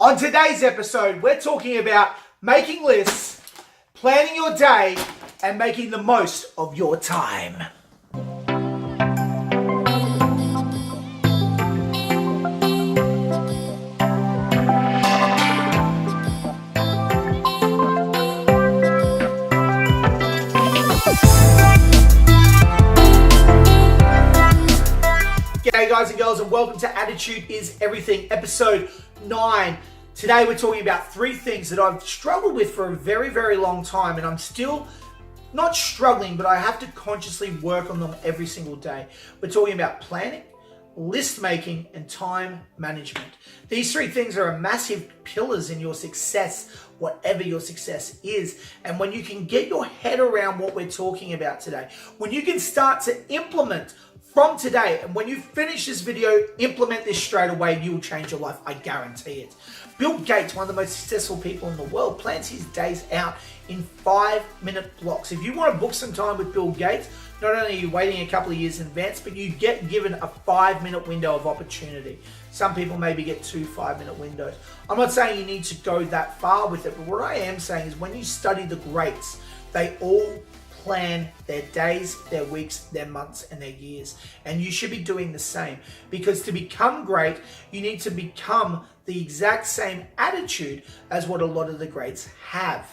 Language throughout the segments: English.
On today's episode, we're talking about making lists, planning your day, and making the most of your time. G'day guys and girls, and welcome to Attitude is Everything, episode 9. Today we're talking about 3 things that I've struggled with for a very, very long time, and I'm still not struggling, but I have to consciously work on them every single day. We're talking about planning, list making, and time management. These 3 things are massive pillars in your success, whatever your success is. And when you can get your head around what we're talking about today, when you can start to implement from today, and when you finish this video, implement this straight away, you will change your life, I guarantee it. Bill Gates, one of the most successful people in the world, plans his days out in 5-minute blocks. If you want to book some time with Bill Gates, not only are you waiting a couple of years in advance, but you get given a 5-minute window of opportunity. Some people maybe get 2 5-minute windows. I'm not saying you need to go that far with it, but what I am saying is when you study the greats, they all plan their days, their weeks, their months, and their years. And you should be doing the same, because to become great, you need to become the exact same attitude as what a lot of the greats have.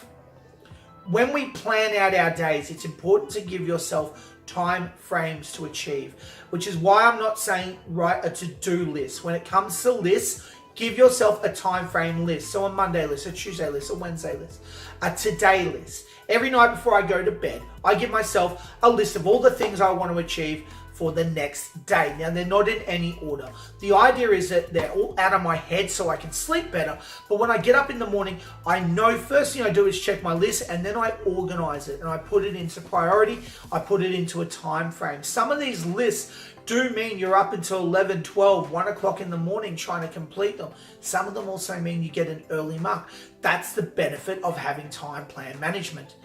When we plan out our days, it's important to give yourself time frames to achieve, which is why I'm not saying write a to-do list. When it comes to lists, give yourself a time frame list. So a Monday list, a Tuesday list, a Wednesday list, a today list. Every night before I go to bed, I give myself a list of all the things I want to achieve for the next day. Now, they're not in any order. The idea is that they're all out of my head so I can sleep better. But when I get up in the morning, I know first thing I do is check my list, and then I organize it and I put it into priority. I put it into a time frame. Some of these lists do mean you're up until 11, 12, 1 o'clock in the morning trying to complete them. Some of them also mean you get an early mark. That's the benefit of having time plan management.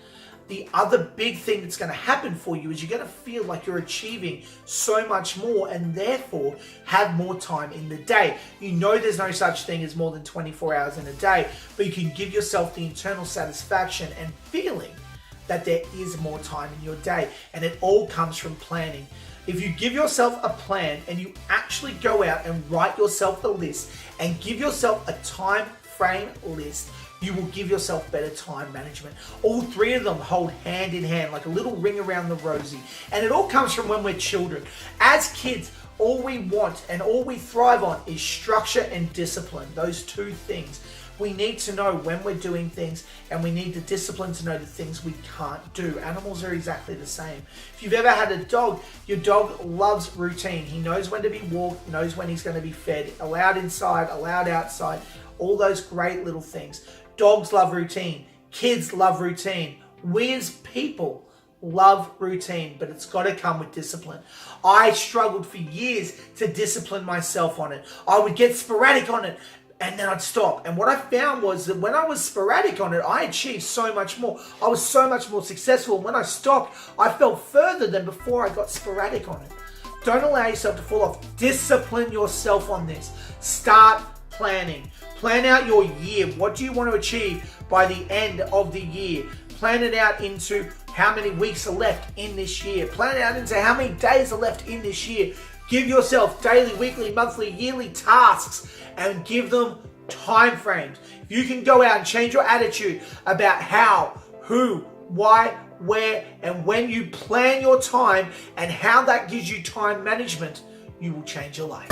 The other big thing that's going to happen for you is you're going to feel like you're achieving so much more and therefore have more time in the day. You know there's no such thing as more than 24 hours in a day, but you can give yourself the internal satisfaction and feeling that there is more time in your day, and it all comes from planning. If you give yourself a plan and you actually go out and write yourself the list and give yourself a time frame list, you will give yourself better time management. All 3 of them hold hand in hand like a little ring around the rosy. And it all comes from when we're children. As kids, all we want and all we thrive on is structure and discipline. Those 2 things. We need to know when we're doing things, and we need the discipline to know the things we can't do. Animals are exactly the same. If you've ever had a dog, your dog loves routine. He knows when to be walked, knows when he's going to be fed, allowed inside, allowed outside, all those great little things. Dogs love routine. Kids love routine. We as people love routine, but it's got to come with discipline. I struggled for years to discipline myself on it. I would get sporadic on it, and then I'd stop. And what I found was that when I was sporadic on it, I achieved so much more. I was so much more successful. When I stopped, I fell further than before I got sporadic on it. Don't allow yourself to fall off. Discipline yourself on this. Start planning. Plan out your year. What do you want to achieve by the end of the year? Plan it out into how many weeks are left in this year. Plan it out into how many days are left in this year. Give yourself daily, weekly, monthly, yearly tasks and give them time frames. If you can go out and change your attitude about how, who, why, where, and when you plan your time and how that gives you time management, you will change your life.